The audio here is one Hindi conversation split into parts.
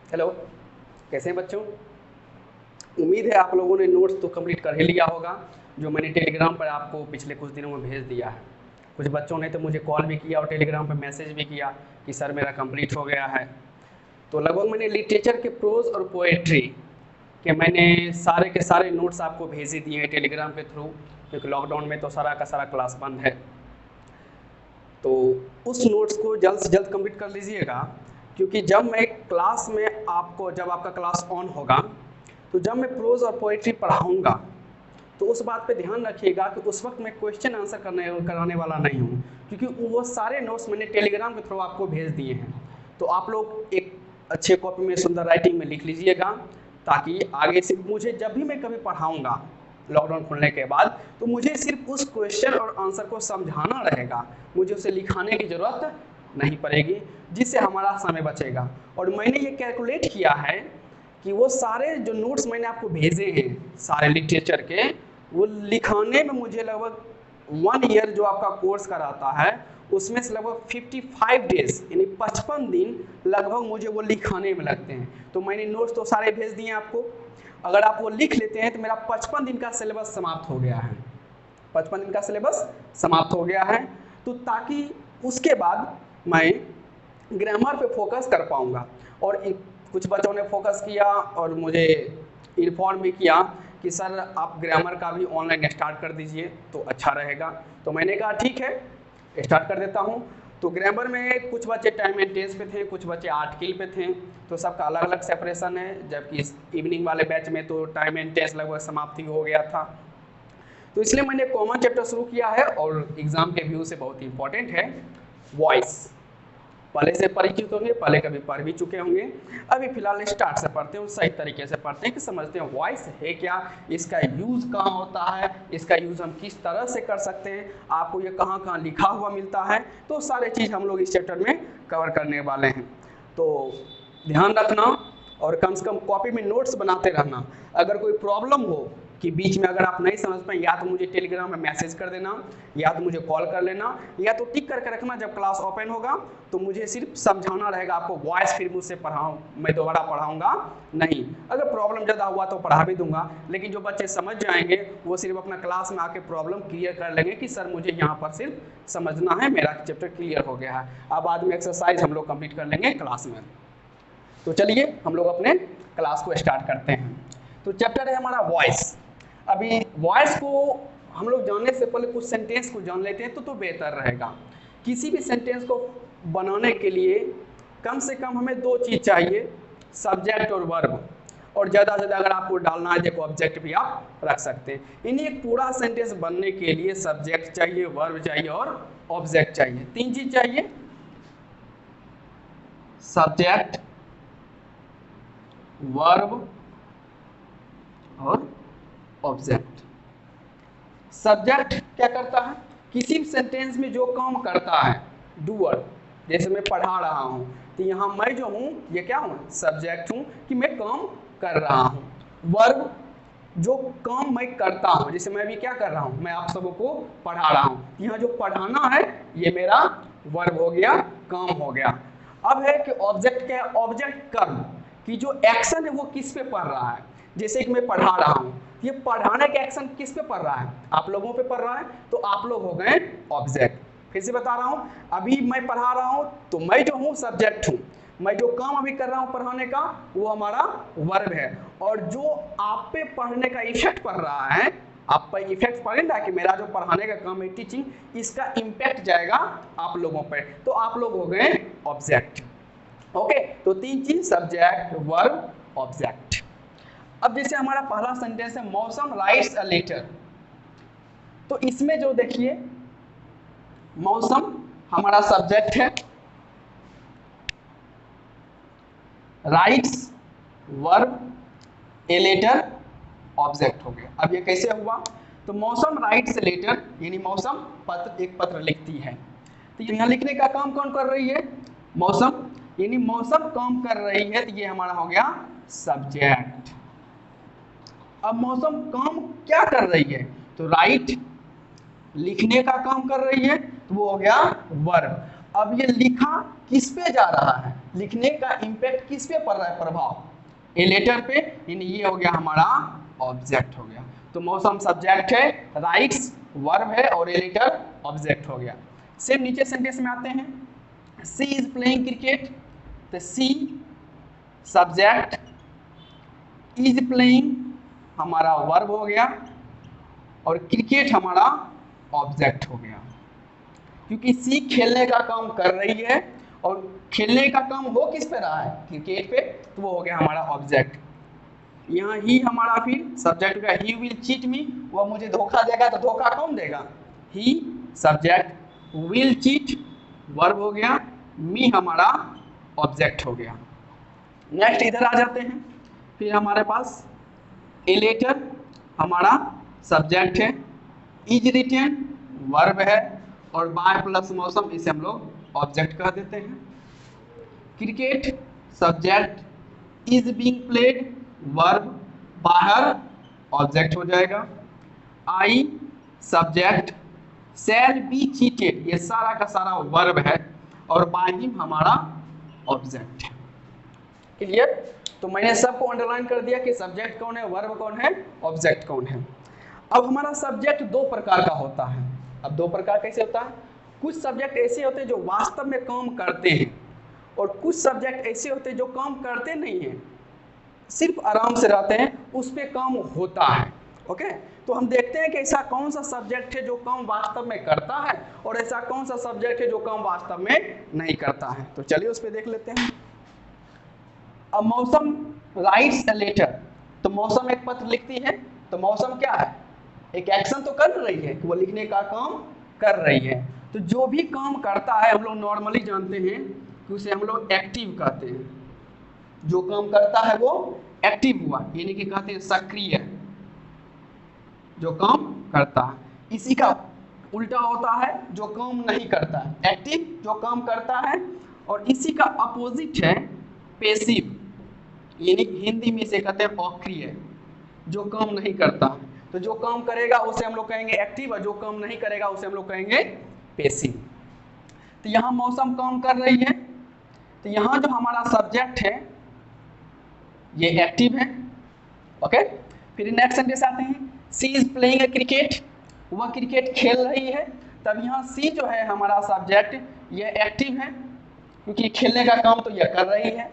हेलो, कैसे हैं बच्चों। उम्मीद है आप लोगों ने नोट्स तो कंप्लीट कर ही लिया होगा जो मैंने टेलीग्राम पर आपको पिछले कुछ दिनों में भेज दिया है। कुछ बच्चों ने तो मुझे कॉल भी किया और टेलीग्राम पर मैसेज भी किया कि सर मेरा कंप्लीट हो गया है। तो लगभग मैंने लिटरेचर के प्रोज और पोएट्री के मैंने सारे के सारे नोट्स आपको भेज ही दिए हैं टेलीग्राम के थ्रू, क्योंकि लॉकडाउन में तो सारा का सारा क्लास बंद है। तो उस नोट्स को जल्द से जल्द कंप्लीट कर लीजिएगा, क्योंकि जब मैं क्लास में आपको जब आपका क्लास ऑन होगा तो जब मैं प्रोज और पोइट्री पढ़ाऊँगा तो उस बात पे ध्यान रखिएगा कि उस वक्त मैं क्वेश्चन आंसर कराने वाला नहीं हूँ, क्योंकि वो सारे नोट्स मैंने टेलीग्राम के थ्रू आपको भेज दिए हैं। तो आप लोग एक अच्छे कॉपी में सुंदर राइटिंग में लिख लीजिएगा, ताकि आगे से मुझे जब भी मैं कभी पढ़ाऊँगा लॉकडाउन खुलने के बाद तो मुझे सिर्फ उस क्वेश्चन और आंसर को समझाना रहेगा, मुझे उसे लिखाने की ज़रूरत नहीं पड़ेगी, जिससे हमारा समय बचेगा। और मैंने ये कैलकुलेट किया है कि वो सारे जो नोट्स मैंने आपको भेजे हैं सारे लिटरेचर के, वो लिखाने में मुझे लगभग 1 ईयर जो आपका कोर्स कराता है उसमें से लगभग 55 डेज यानी 55 दिन लगभग मुझे वो लिखाने में लगते हैं। तो मैंने नोट्स तो सारे भेज दिए आपको, अगर आप वो लिख लेते हैं तो मेरा 55 दिन का सिलेबस समाप्त हो गया है। 55 दिन का सिलेबस समाप्त हो गया है, तो ताकि उसके बाद मैं ग्रामर पे फोकस कर पाऊँगा। और कुछ बच्चों ने फोकस किया और मुझे इन्फॉर्म भी किया कि सर आप ग्रामर का भी ऑनलाइन स्टार्ट कर दीजिए तो अच्छा रहेगा। तो मैंने कहा ठीक है, स्टार्ट कर देता हूँ। तो ग्रामर में कुछ बच्चे टाइम एंड टेंस पे थे, कुछ बच्चे आर्टिकल पे थे, तो सबका अलग अलग सेपरेशन है। जबकि इस इवनिंग वाले बैच में तो टाइम एंड टेंस लगभग समाप्ति हो गया था, तो इसलिए मैंने कॉमन चैप्टर शुरू किया है और एग्जाम के व्यू से बहुत इंपॉर्टेंट है वॉइस। पहले से परिचित होंगे, पहले कभी पढ़ भी चुके होंगे, अभी फिलहाल स्टार्ट से पढ़ते हैं, सही तरीके से पढ़ते हैं कि समझते हैं वॉइस है क्या, इसका यूज़ कहाँ होता है, इसका यूज़ हम किस तरह से कर सकते हैं, आपको ये कहाँ कहाँ लिखा हुआ मिलता है। तो सारे चीज़ हम लोग इस चैप्टर में कवर करने वाले हैं। तो ध्यान रखना और कम से कम कॉपी में नोट्स बनाते रहना। अगर कोई प्रॉब्लम हो कि बीच में अगर आप नहीं समझ पाए, या तो मुझे टेलीग्राम में मैसेज कर देना, या तो मुझे कॉल कर लेना, या तो टिक करके रखना जब क्लास ओपन होगा तो मुझे सिर्फ समझाना रहेगा आपको वॉइस, फिर मुझसे पढ़ाऊँ, मैं दोबारा पढ़ाऊँगा नहीं। अगर प्रॉब्लम ज़्यादा हुआ तो पढ़ा भी दूंगा, लेकिन जो बच्चे समझ जाएंगे वो सिर्फ अपना क्लास में आके प्रॉब्लम क्लियर कर लेंगे कि सर मुझे यहाँ पर सिर्फ समझना है, मेरा चैप्टर क्लियर हो गया है। अब बाद में एक्सरसाइज हम लोग कंप्लीट कर लेंगे क्लास में। तो चलिए हम लोग अपने क्लास को स्टार्ट करते हैं। तो चैप्टर है हमारा वॉइस। अभी वॉइस को हम लोग जानने से पहले कुछ सेंटेंस को जान लेते हैं तो बेहतर रहेगा। किसी भी सेंटेंस को बनाने के लिए कम से कम हमें 2 चीज़ चाहिए, सब्जेक्ट और वर्ब। और ज़्यादा से ज़्यादा अगर आपको डालना है देखो ऑब्जेक्ट भी आप रख सकते हैं। इन्हीं एक पूरा सेंटेंस बनने के लिए सब्जेक्ट चाहिए, वर्ब चाहिए और ऑब्जेक्ट चाहिए। 3 चीज़ चाहिए, सब्जेक्ट, वर्ब और ऑब्जेक्ट। सब्जेक्ट क्या करता है, किसी भी सेंटेंस में जो काम करता है, डूअर। जैसे मैं पढ़ा रहा हूँ तो यहाँ मैं जो हूँ ये क्या हूँ, सब्जेक्ट हूँ कि मैं काम कर रहा हूँ। वर्ब, जो काम मैं करता हूँ, जैसे मैं भी क्या कर रहा हूँ, मैं आप सबको पढ़ा रहा हूँ, यहाँ जो पढ़ाना है ये मेरा वर्ब हो गया, काम हो गया। अब है कि ऑब्जेक्ट क्या है, ऑब्जेक्ट कर्म कि जो एक्शन है वो किस पे पढ़ रहा है। जैसे कि मैं पढ़ा रहा हूँ, ये पढ़ाने का एक्शन किस पे पढ़ रहा है, आप लोगों पे पढ़ रहा है, तो आप लोग हो गए ऑब्जेक्ट। फिर से बता रहा हूँ, अभी मैं पढ़ा रहा हूँ तो मैं जो हूँ सब्जेक्ट हूँ, मैं जो काम अभी कर रहा हूँ पढ़ाने का वो हमारा वर्ब है। और जो आप पे पढ़ने का इफेक्ट पड़ रहा है, आप पर इफेक्ट पड़ेगा कि मेरा जो पढ़ाने का काम है टीचिंग, इसका इम्पैक्ट जाएगा आप लोगों पर, तो आप लोग हो गए ऑब्जेक्ट। ओके, तो 3 चीज, सब्जेक्ट, वर्ब, ऑब्जेक्ट। अब जैसे हमारा पहला सेंटेंस है मौसम राइट्स अ लेटर, तो इसमें जो देखिए मौसम हमारा सब्जेक्ट है, writes verb, a letter object हो गया। अब ये कैसे हुआ, तो मौसम राइट्स लेटर यानी मौसम पत्र, एक पत्र लिखती है। तो यहाँ लिखने का काम कौन कर रही है, मौसम, यानी मौसम काम कर रही है, तो ये हमारा हो गया सब्जेक्ट। अब मौसम काम क्या कर रही है, तो राइट लिखने का काम कर रही है, तो वो हो गया वर्ब। अब ये लिखा किस पे जा रहा है, लिखने का इम्पैक्ट किस पे पड़ रहा है, प्रभाव ए लेटर पे, यानी ये हो गया हमारा ऑब्जेक्ट हो गया। तो मौसम सब्जेक्ट है, राइट्स वर्ब है और ए लेटर ऑब्जेक्ट हो गया। सेम नीचे सेंटेंस में आते हैं, सी इज प्लेइंग क्रिकेट, तो सी सब्जेक्ट, इज प्लेइंग हमारा वर्ब हो गया और क्रिकेट हमारा ऑब्जेक्ट हो गया, क्योंकि सी खेलने का काम कर रही है और खेलने का काम हो किस पे रहा है, क्रिकेट पे, तो वो हो गया हमारा ऑब्जेक्ट। यहाँ ही हमारा फिर सब्जेक्ट का, ही विल चीट मी, वह मुझे धोखा देगा, तो धोखा कौन देगा, ही सब्जेक्ट, विल चीट वर्ब हो गया, मी हमारा ऑब्जेक्ट हो गया। नेक्स्ट इधर आ जाते हैं, फिर हमारे पास ए लेटर हमारा सब्जेक्ट है, इज रिटेन वर्ब है और बाय प्लस मौसम, इसे हम लोग ऑब्जेक्ट कह देते हैं। Cricket subject, is being played verb, बाहर ऑब्जेक्ट हो जाएगा। I subject, shell be cheated, ये सारा का सारा वर्ब है और बाय हिम हमारा ऑब्जेक्ट है। क्लियर? तो मैंने सबको अंडरलाइन कर दिया कि सब्जेक्ट कौन है, वर्ब कौन है, ऑब्जेक्ट कौन है। अब हमारा सब्जेक्ट दो प्रकार का होता है। अब दो प्रकार कैसे होता है, कुछ सब्जेक्ट ऐसे होते हैं जो वास्तव में काम करते हैं और कुछ सब्जेक्ट ऐसे होते हैं जो काम करते नहीं हैं, सिर्फ आराम से रहते हैं, उस पर काम होता है। ओके, तो हम देखते हैं कि ऐसा कौन सा सब्जेक्ट है जो काम वास्तव में करता है और ऐसा कौन सा सब्जेक्ट है जो काम वास्तव में नहीं करता है। तो चलिए उस पर देख लेते हैं। अब मौसम राइट्स ए लेटर, तो मौसम एक पत्र लिखती है, तो मौसम क्या है, एक एक्शन तो कर रही है कि वो लिखने का काम कर रही है। तो जो भी काम करता है हम लोग नॉर्मली जानते हैं कि उसे हम लोग एक्टिव कहते हैं। जो काम करता है वो एक्टिव हुआ, यानी कि कहते हैं सक्रिय, जो काम करता है। इसी का उल्टा होता है जो काम नहीं करता है, एक्टिव जो काम करता है, और इसी का अपोजिट है पैसिव, यानी हिंदी में से कहते हैं अक्रिय, जो काम नहीं करता। तो जो काम करेगा उसे हम लोग कहेंगे एक्टिव और जो काम नहीं करेगा उसे हम लोग कहेंगे पैसिव। तो यहाँ मौसम काम कर रही है, तो यहाँ जो हमारा सब्जेक्ट है ये एक्टिव है। ओके, फिर नेक्स्ट सेंटेंस आते हैं, सी इज प्लेइंग ए क्रिकेट, वह क्रिकेट खेल रही है। तब यहाँ सी जो है हमारा सब्जेक्ट ये एक्टिव है, क्योंकि खेलने का काम तो यह कर रही है।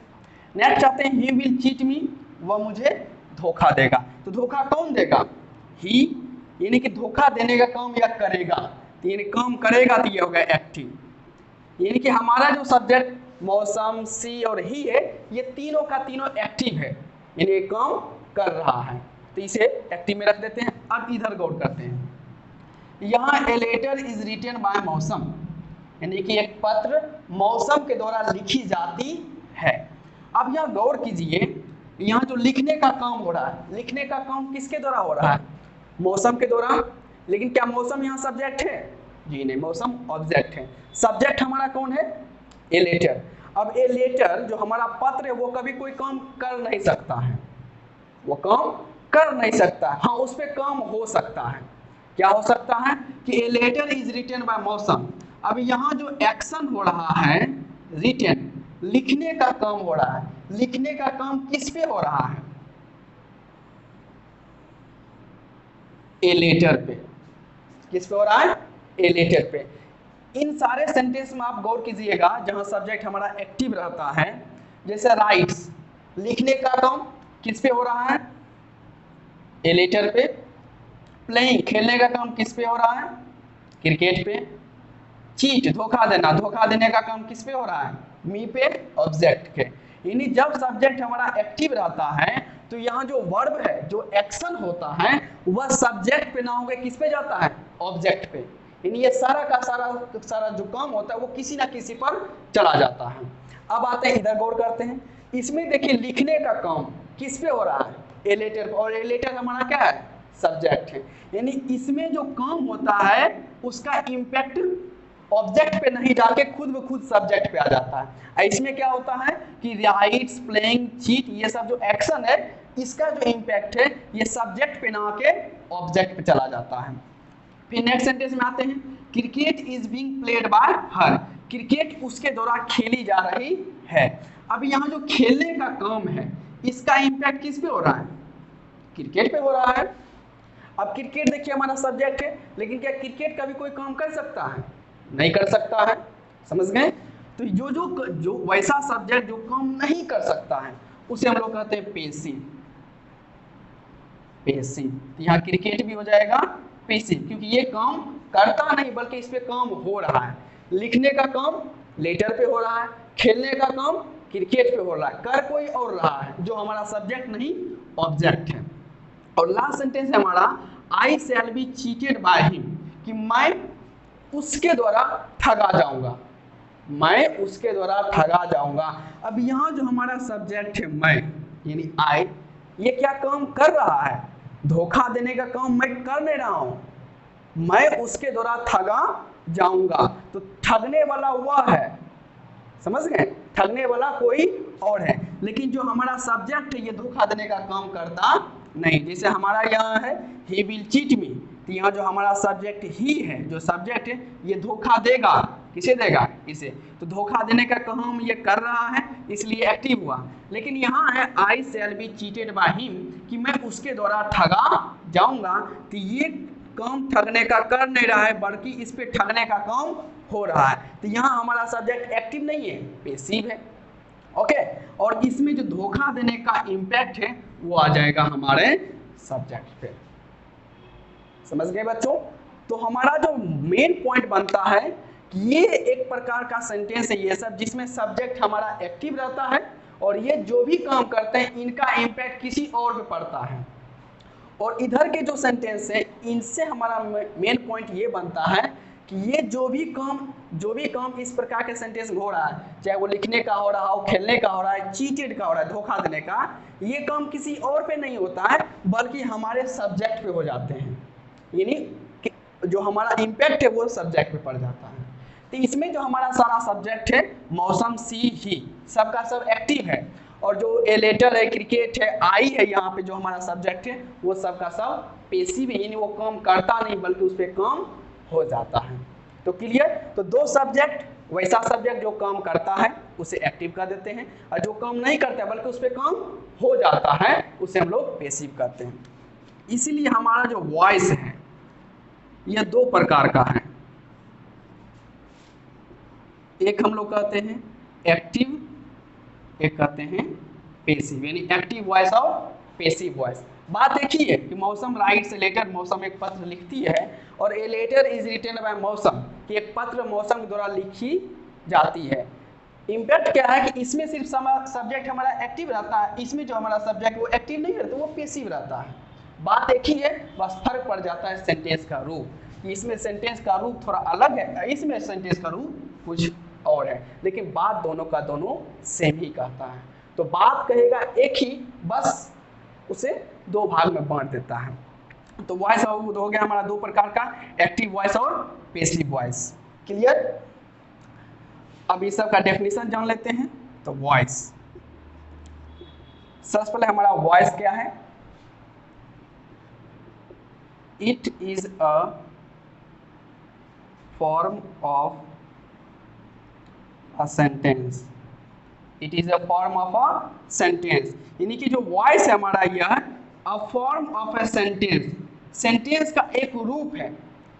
नेक्स्ट आते हैं, ही विल चीट मी, वह मुझे धोखा देगा। तो धोखा कौन देगा, ही, यानी कि धोखा देने का काम यह करेगा, तो यानी काम करेगा तो यह होगा एक्टिव। यानी कि हमारा जो सब्जेक्ट मौसम, सी और ही है, ये तीनों का तीनों एक्टिव है, यानी काम कर रहा है, तो इसे एक्टिव में रख देते हैं। अब इधर गौर करते हैं, यहाँ a letter is written by Mausam, यानी कि एक पत्र मौसम के द्वारा लिखी जाती है। अब यहाँ गौर कीजिए, यहाँ जो लिखने का काम हो रहा है, लिखने का काम किसके द्वारा हो रहा है, मौसम के द्वारा। लेकिन क्या मौसम यहाँ सब्जेक्ट है, जी नहीं, मौसम ऑब्जेक्ट है। सब्जेक्ट हमारा कौन है, ए लेटर। अब ए लेटर जो हमारा पत्र है वो कभी कोई काम कर नहीं सकता है, वो काम कर नहीं सकता है। हाँ, उस पर काम हो सकता है। क्या हो सकता है कि a letter is written by Mausam. अब यहाँ जो एक्शन हो रहा है रिटन, लिखने का काम हो रहा है, लिखने का काम किस पे हो रहा है, ए लेटर पे। किस पे हो रहा है, ए लेटर पे। इन सारे सेंटेंस में आप गौर कीजिएगा, जहां सब्जेक्ट हमारा एक्टिव रहता है, जैसे राइट्स, लिखने का काम किस पे हो रहा है, ए लेटर पे। प्लेइंग, खेलने का काम किस पे हो रहा है, क्रिकेट पे। चीट, धोखा देना, धोखा देने का काम किस पे हो रहा है, मी पे, ऑब्जेक्ट के। यानी जब सब्जेक्ट हमारा एक्टिव रहता है तो यहाँ जो वर्ब है, जो एक्शन होता है, वह सब्जेक्ट पे ना होकर किस पे जाता है, ऑब्जेक्ट पे। यानी ये सारा का सारा जो काम होता है वो किसी ना किसी पर चला जाता है। अब आते हैं इधर, गौर करते हैं। इसमें देखिए लिखने का काम किस पे हो रहा है, ए लेटर, और ए लेटर हमारा क्या है, सब्जेक्ट है। यानी इसमें जो काम होता है उसका इम्पैक्ट ऑब्जेक्ट पे नहीं जाके खुद ब खुद सब्जेक्ट पे आ जाता है। इसमें क्या होता है कि राइट्स, प्लेइंग, चीट, ये सब जो एक्शन है इसका जो इम्पैक्ट है ये सब्जेक्ट पे ना आके ऑब्जेक्ट पे चला जाता है। फिर नेक्स्ट सेंटेंस में आते हैं, cricket is being played by her, cricket उसके द्वारा खेली जा रही है। अब यहाँ जो खेलने का काम है इसका इम्पैक्ट किस पे हो रहा है? क्रिकेट पे हो रहा है। अब क्रिकेट देखिए हमारा सब्जेक्ट है, लेकिन क्या क्रिकेट का भी कोई काम कर सकता है? नहीं कर सकता है। समझ गए? तो जो वैसा सब्जेक्ट जो काम नहीं कर सकता है उसे हम लोग कहते हैं पेसिव। तो यहाँ क्रिकेट भी हो जाएगा पेसिव, क्योंकि ये काम करता नहीं बल्कि इस पे काम हो रहा है। लिखने का काम लेटर पे हो रहा है, खेलने का काम क्रिकेट पे हो रहा है, कर कोई और रहा है, जो हमारा सब्जेक्ट नहीं ऑब्जेक्ट है। और लास्ट सेंटेंस है हमारा I shall be cheated by him, कि मैं उसके द्वारा ठगा जाऊंगा, मैं उसके द्वारा ठगा जाऊंगा। अब यहाँ जो हमारा सब्जेक्ट है मैं यानी आई, ये क्या काम कर रहा है? धोखा देने का काम मैं कर नहीं रहा हूं, मैं उसके द्वारा ठगा जाऊंगा। तो ठगने वाला वह है, समझ गए? ठगने वाला कोई और है, लेकिन जो हमारा सब्जेक्ट है ये धोखा देने का काम करता नहीं। जैसे हमारा यहाँ है ही विल चीट मी, तो यहाँ जो हमारा सब्जेक्ट ही है, जो सब्जेक्ट है ये धोखा देगा, किसे देगा? इसे। तो धोखा देने का काम ये कर रहा है इसलिए एक्टिव हुआ। लेकिन यहाँ है I shall be cheated by him, कि मैं उसके द्वारा ठगा जाऊंगा, तो ये काम ठगने का कर नहीं रहा है बल्कि इस पे ठगने का काम हो रहा है। तो यहाँ हमारा सब्जेक्ट एक्टिव नहीं है, पेसिव है। ओके, और इसमें जो धोखा देने का इम्पैक्ट है वो आ जाएगा हमारे सब्जेक्ट पे। समझ गए बच्चों? तो हमारा जो मेन पॉइंट बनता है कि ये एक प्रकार का सेंटेंस है ये सब, जिसमें सब्जेक्ट हमारा एक्टिव रहता है और ये जो भी काम करते हैं इनका इम्पैक्ट किसी और पे पड़ता है। और इधर के जो सेंटेंस है इनसे हमारा मेन पॉइंट ये बनता है कि ये जो भी काम इस प्रकार के सेंटेंस में हो रहा है, चाहे वो लिखने का हो रहा हो, खेलने का हो रहा है, चीटेड का हो रहा है, धोखा देने का, ये काम किसी और पे नहीं होता है बल्कि हमारे सब्जेक्ट पे हो जाते हैं। यानी जो हमारा इम्पैक्ट है वो सब्जेक्ट पे पड़ जाता है। तो इसमें जो हमारा सारा सब्जेक्ट है मौसम, सी, ही, सबका सब एक्टिव है, और जो ए लेटर है, क्रिकेट है, आई है, यहाँ पे जो हमारा सब्जेक्ट है वो सबका सब पेसिव है, यानी वो काम करता नहीं बल्कि उस पर काम हो जाता है। तो क्लियर? तो दो सब्जेक्ट, वैसा सब्जेक्ट जो काम करता है उसे एक्टिव कर देते हैं, और जो काम नहीं करता बल्कि उस पर काम हो जाता है उसे हम लोग पेसिव करते हैं। इसीलिए हमारा जो वॉइस है यह दो प्रकार का है, एक हम लोग कहते हैं एक्टिव, एक कहते हैं पेसिव, यानी एक्टिव वॉइस और पेसिव वॉइस। बात एक ही है कि मौसम राइट्स ए लेटर, मौसम एक पत्र लिखती है, और a letter is written by Mausam, कि एक पत्र मौसम के द्वारा लिखी जाती है। इम्पैक्ट क्या है कि इसमें सिर्फ सब्जेक्ट हमारा एक्टिव रहता है, इसमें जो हमारा सब्जेक्ट वो एक्टिव नहीं रहता, वो पेसिव रहता है। बात एक ही है, बस फर्क पड़ जाता है सेंटेंस का रूप। इसमें सेंटेंस का रूप थोड़ा अलग है, इसमें सेंटेंस का रूप कुछ और है, लेकिन बात दोनों का दोनों सेम ही कहता है। तो बात कहेगा एक ही, बस उसे दो भाग में बांट देता है। तो वॉइस हो गया हमारा दो प्रकार का, एक्टिव वॉइस और पेसिव वॉइस। क्लियर? अब इस सब का डेफिनेशन जान लेते हैं। तो वॉइस, सबसे पहले हमारा वॉइस क्या है? It is a form of a sentence, it is a form of a sentence, यानी कि जो वॉइस है हमारा यह अ form of a sentence, sentence का एक रूप है।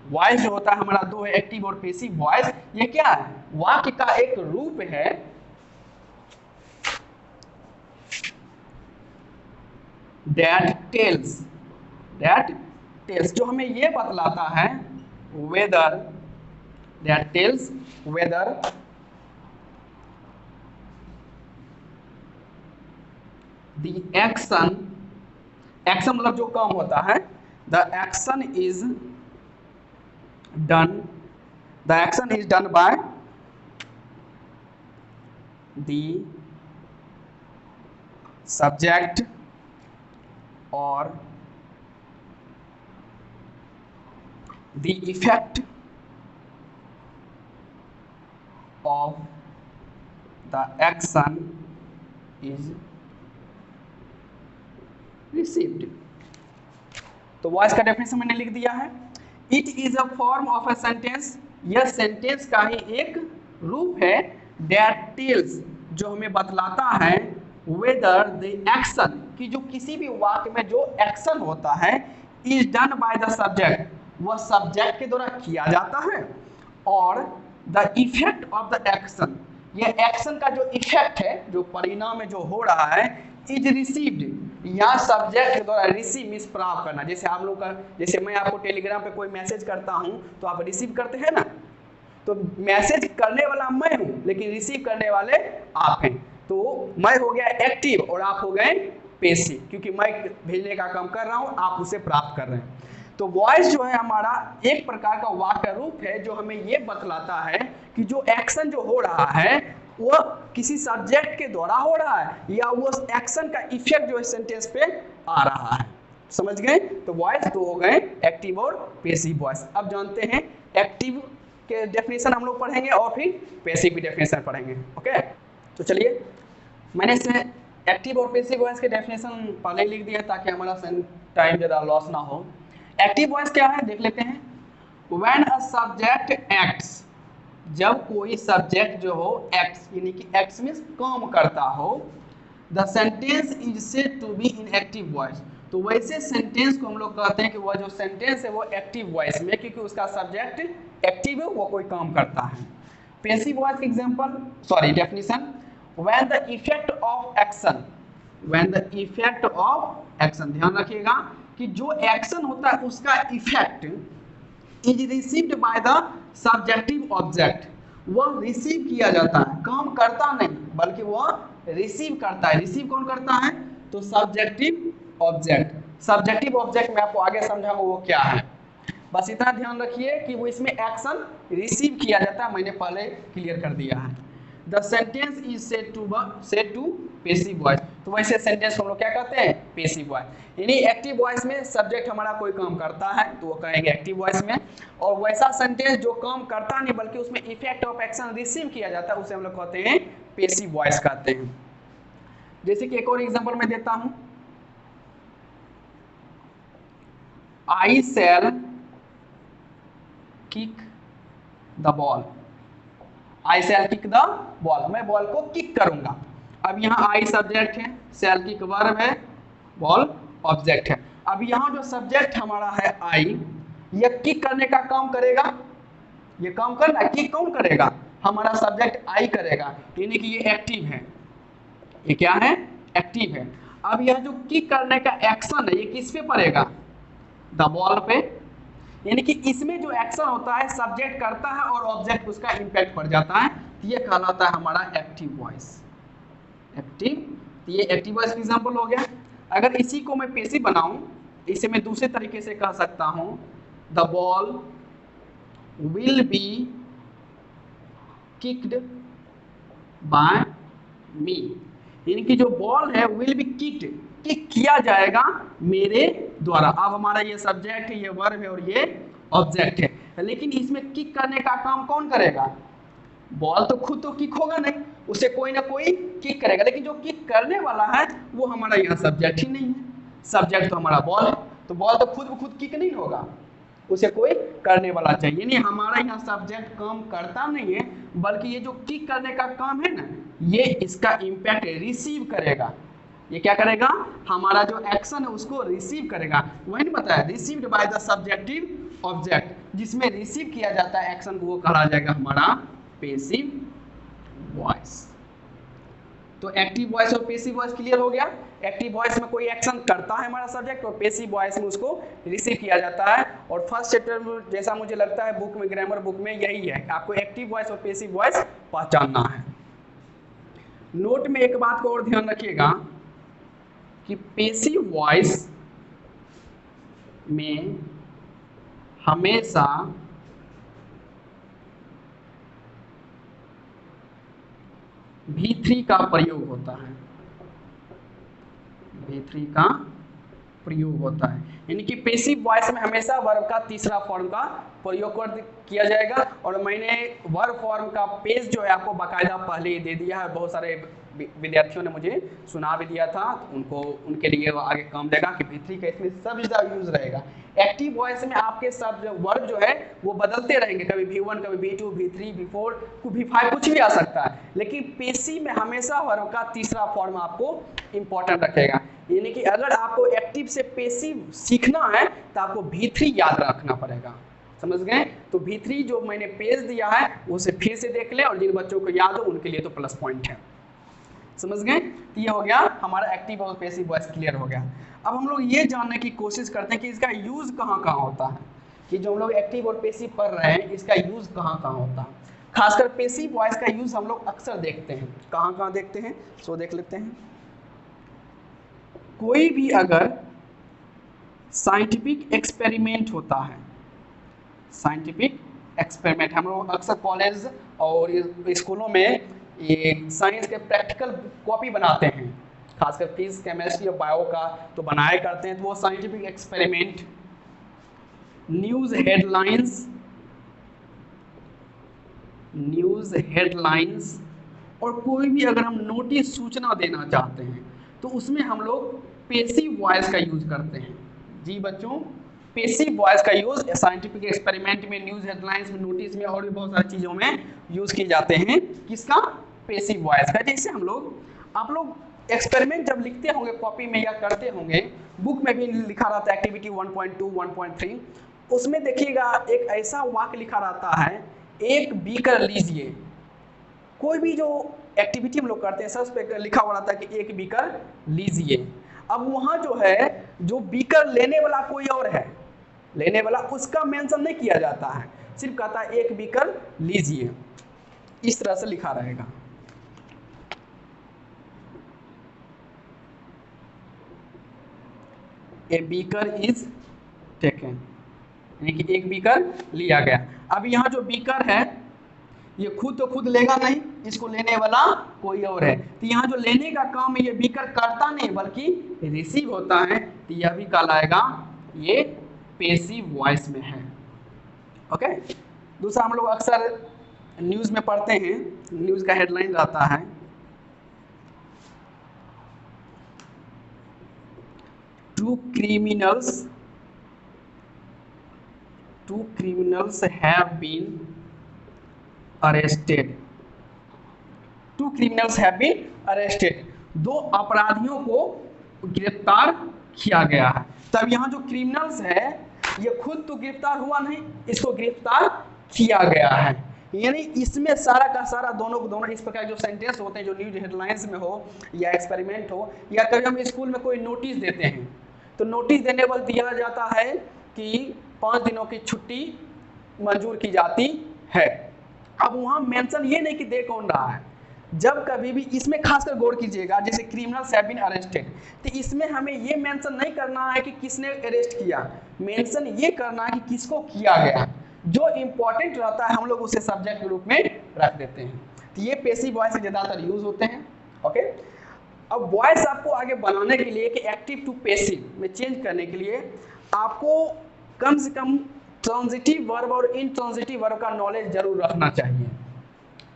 वॉइस जो होता है हमारा दो है, एक्टिव और पेसिव वॉइस। ये क्या है? वाक्य का एक रूप है दैट टेल्स, जो हमें ये बतलाता है whether, that tells whether the action मतलब जो काम होता है, the action is done by the subject और the effect of the action is received. तो वॉइस का डेफिनेशन मैंने लिख दिया है। It is a form of a sentence, यह सेंटेंस का ही एक रूप है, दैट टेल्स जो हमें बतलाता है वेदर द एक्शन, कि जो किसी भी वाक्य में जो एक्शन होता है is done by the subject, वह सब्जेक्ट के द्वारा किया जाता है, और the effect of the action, यह एक्शन का जो इफेक्ट है, जो परिणाम में जो हो रहा है, इज रिसीव्ड, या सब्जेक्ट के द्वारा रिसीव मीन्स प्राप्त करना। जैसे आप लोग का, जैसे मैं आपको टेलीग्राम पे कोई मैसेज करता हूं तो आप रिसीव करते हैं ना, तो मैसेज करने वाला मैं हूं लेकिन रिसीव करने वाले आप हैं, तो मैं हो गया एक्टिव और आप हो गए पैसिव, क्योंकि मैं भेजने का काम कर रहा हूं, आप उसे प्राप्त कर रहे हैं। तो वॉइस जो है हमारा एक प्रकार का वाक्य रूप है जो हमें ये बतलाता है कि जो एक्शन जो हो रहा है वो किसी सब्जेक्ट के द्वारा हो रहा है, या वो एक्शन का इफेक्ट जो है सेंटेंस पे आ रहा है। समझ गए? तो वॉइस तो हो गए एक्टिव और पैसिव वॉइस। अब जानते हैं एक्टिव के डेफिनेशन हम लोग पढ़ेंगे और फिर पैसिव की डेफिनेशन पढ़ेंगे। ओके, तो चलिए, मैंने से एक्टिव और पैसिव वॉइस के डेफिनेशन पहले लिख दिया ताकि हमारा टाइम ज़्यादा लॉस ना हो। एक्टिव वॉइस क्या है देख लेते हैं। व्हेन अ सब्जेक्ट एक्ट्स, जब कोई सब्जेक्ट जो हो एक्ट्स, यानी कि एक्ट्स मींस काम करता हो, the sentence is said to be in active voice, तो वैसे सेंटेंस को हम लोग कहते हैं कि वह जो सेंटेंस है वो एक्टिव वॉइस में, क्योंकि उसका सब्जेक्ट एक्टिव है, वो कोई काम करता है। पैसिव वॉइस का example, sorry definition, when the effect of action, when the effect of action, ध्यान रखिएगा कि जो एक्शन होता है उसका effect is received by the subjective object, वह रिसीव किया जाता है, काम करता नहीं बल्कि वह रिसीव करता है। रिसीव कौन करता है? तो सब्जेक्टिव ऑब्जेक्ट। सब्जेक्टिव ऑब्जेक्ट में आपको आगे समझाऊंगा वो क्या है, बस इतना ध्यान रखिए कि वो इसमें एक्शन रिसीव किया जाता है, मैंने पहले क्लियर कर दिया है। The sentence is said to passive voice, तो वैसे सेंटेंस को हम लोग क्या कहते हैं? Passive voice. यानी एक्टिव वॉइस में सब्जेक्ट हमारा कोई काम करता है तो वो कहेंगे एक्टिव वॉइस में, और वैसा सेंटेंस जो काम करता नहीं बल्कि उसमें इफेक्ट ऑफ एक्शन रिसीव किया जाता है उसे हम लोग कहते हैं पैसिव वॉइस कहते हैं। जैसे कि एक और एग्जांपल मैं देता हूं, I shall kick the ball, I shall kick the ball, मैं बॉल को किक करूंगा। अब यहाँ आई सब्जेक्ट है, शैल किक वर्ब है, बॉल ऑब्जेक्ट है। अब यहाँ जो सब्जेक्ट हमारा है आई, यह किक करने का काम करेगा, ये काम करना, किक कौन करेगा? हमारा सब्जेक्ट आई करेगा, यानी कि ये एक्टिव है। ये क्या है? एक्टिव है। अब यह जो किक करने का एक्शन है ये किस पे पड़ेगा? द बॉल पे, यानी कि इसमें जो एक्शन होता है सब्जेक्ट करता है और ऑब्जेक्ट उसका इंपैक्ट पड़ जाता है, तो ये कहलाता है हमारा एक्टिव वॉइस। एक्टिव, तो ये एक्टिव वॉइस का एग्जांपल हो गया। अगर इसी को मैं पैसिव बनाऊं, इसे मैं दूसरे तरीके से कह सकता हूं, the ball will be kicked by me, यानी कि जो बॉल है विल बी किक्ड, किक किया जाएगा मेरे द्वारा। अब हमारा ये सब्जेक्ट है, ये वर्ब है और ये ऑब्जेक्ट है, लेकिन इसमें किक करने का काम कौन करेगा? बॉल तो खुद तो किक होगा नहीं, उसे कोई ना कोई किक करेगा, लेकिन जो किक करने वाला है वो हमारा यहाँ सब्जेक्ट ही नहीं है। सब्जेक्ट तो हमारा बॉल है, तो बॉल तो खुद किक नहीं होगा, उसे कोई करने वाला चाहिए। नहीं, हमारा यहाँ सब्जेक्ट काम करता नहीं है, बल्कि ये जो किक करने का काम है ना, ये इसका इम्पैक्ट रिसीव करेगा। ये क्या करेगा? हमारा जो एक्शन है उसको रिसीव करेगा। वही बताया, received by the subjective object, जिसमें रिसीव किया जाता है एक्शन को, वो कहा जाएगा हमारा पैसिव वॉइस। तो एक्टिव वॉइस और पैसिव वॉइस क्लियर हो गया। एक्टिव वॉइस में कोई एक्शन करता है हमारा सब्जेक्ट, और पैसिव वॉइस में उसको रिसीव किया जाता है। और फर्स्ट चैप्टर में जैसा मुझे लगता है बुक में, ग्रामर बुक में यही है, आपको एक्टिव वॉइस और पैसिव वॉइस पहचानना है। नोट में एक बात को और ध्यान रखिएगा कि पैसिव वॉइस में हमेशा V3 का प्रयोग होता है, V3 का प्रयोग होता है, यानी कि पैसिव वॉइस में हमेशा वर्ब का तीसरा फॉर्म का प्रयोग किया जाएगा। और मैंने वर्ब फॉर्म का पेज जो है आपको बाकायदा पहले ही दे दिया है, बहुत सारे विद्यार्थियों ने मुझे सुना भी दिया था, तो उनको उनके लिए वो आगे काम देगा कि V3 का इसमें सब ज़्यादा यूज रहेगा। एक्टिव वॉइस में आपके सब वर्ब जो है वो बदलते रहेंगे, कभी V1, कभी V2, V3, V4, V5 कुछ भी आ सकता है, लेकिन पेशी में हमेशा वर्ब का तीसरा फॉर्म आपको इंपॉर्टेंट रखेगा। यानी कि अगर आपको एक्टिव से पेसिव सीखना है तो आपको V3 याद रखना पड़ेगा, समझ गए? तो V3 जो मैंने पेज दिया है उसे फिर से देख लें, और जिन बच्चों को याद हो उनके लिए तो प्लस पॉइंट है, समझ गए? तो ये हो गया हमारा एक्टिव और पैसिव वॉइस क्लियर हो गया। अब हम लोग ये जानने की कोशिश करते हैं कि इसका यूज कहाँ कहाँ होता है, कि जो हम लोग एक्टिव और पैसिव पढ़ रहे हैं इसका यूज कहाँ कहाँ होता है। खासकर पैसिव वॉइस का यूज हम लोग अक्सर देखते हैं, कहाँ कहाँ देखते हैं सो देख लेते हैं। कोई भी अगर साइंटिफिक एक्सपेरिमेंट होता है, साइंटिफिक एक्सपेरिमेंट, हम लोग अक्सर कॉलेज और स्कूलों में ये साइंस के प्रैक्टिकल कॉपी बनाते हैं, खासकर फिजिक्स, केमिस्ट्री और बायो का तो बनाया करते हैं, तो वो साइंटिफिक एक्सपेरिमेंट, न्यूज़ हेडलाइंस और कोई भी अगर हम नोटिस सूचना देना चाहते हैं तो उसमें हम लोग पैसिव वॉइस का यूज करते हैं। जी बच्चों, पैसिव वॉइस का यूज साइंटिफिक एक्सपेरिमेंट में, न्यूज़ हेडलाइंस में, नोटिस में और भी बहुत सारी चीज़ों में यूज किए जाते हैं। किसका? पैसिव वॉइस का। जैसे हम लोग, आप लोग एक्सपेरिमेंट जब लिखते होंगे कॉपी में या करते होंगे, बुक में भी लिखा रहता है एक्टिविटी 1.2, 1.3, उसमें देखिएगा एक ऐसा वाक्य लिखा रहता है, एक बीकर लीजिए। कोई भी जो एक्टिविटी हम लोग करते हैं सब पे लिखा हुआ रहता है कि एक बीकर लीजिए। अब वहाँ जो है, जो बीकर लेने वाला कोई और है, लेने वाला उसका मेंशन नहीं किया जाता है, सिर्फ कहता है एक बीकर लीजिए, इस तरह से लिखा रहेगा। ए बीकर इज टेकन, यानी कि एक बीकर लिया गया। अब यहाँ जो बीकर है ये खुद तो खुद लेगा नहीं, इसको लेने वाला कोई और है, तो यहाँ जो लेने का काम ये बीकर करता नहीं बल्कि रिसीव होता है, तो यह भी कहलाएगा ये पैसिव वॉइस में है। ओके। दूसरा हम लोग अक्सर न्यूज़ में पढ़ते हैं, न्यूज़ का हेडलाइन रहता है, two criminals have been arrested, two criminals have been arrested, दो अपराधियों को गिरफ्तार किया गया है। तब यहाँ जो क्रिमिनल्स है ये खुद तो गिरफ्तार हुआ नहीं, इसको गिरफ्तार किया गया है। यानी इसमें सारा का सारा दोनों को दोनों इस प्रकार जो सेंटेंस होते हैं, जो न्यूज हेडलाइंस में हो या एक्सपेरिमेंट हो, या कभी हम स्कूल में कोई नोटिस देते हैं तो नोटिस देने वाले दिया जाता है कि 5 दिनों की छुट्टी मंजूर की जाती है। अब वहाँ मेंशन ये नहीं कि दे कौन रहा है, जब कभी भी इसमें खासकर गौर कीजिएगा, जैसे क्रिमिनल्स हैव बीन अरेस्टेड, तो इसमें हमें ये मेंशन नहीं करना है कि किसने अरेस्ट किया, मेंशन ये करना है कि किसको किया गया। जो इंपॉर्टेंट रहता है हम लोग उसे सब्जेक्ट के रूप में रख देते हैं। तो ये पैसिव वॉइस ज़्यादातर यूज होते हैं। ओके। अब वॉइस आपको आगे बनाने के लिए कि एक्टिव टू पैसिव में चेंज करने के लिए आपको कम से कम ट्रांजिटिव वर्ब और इनट्रांजिटिव वर्ब का नॉलेज जरूर रखना चाहिए।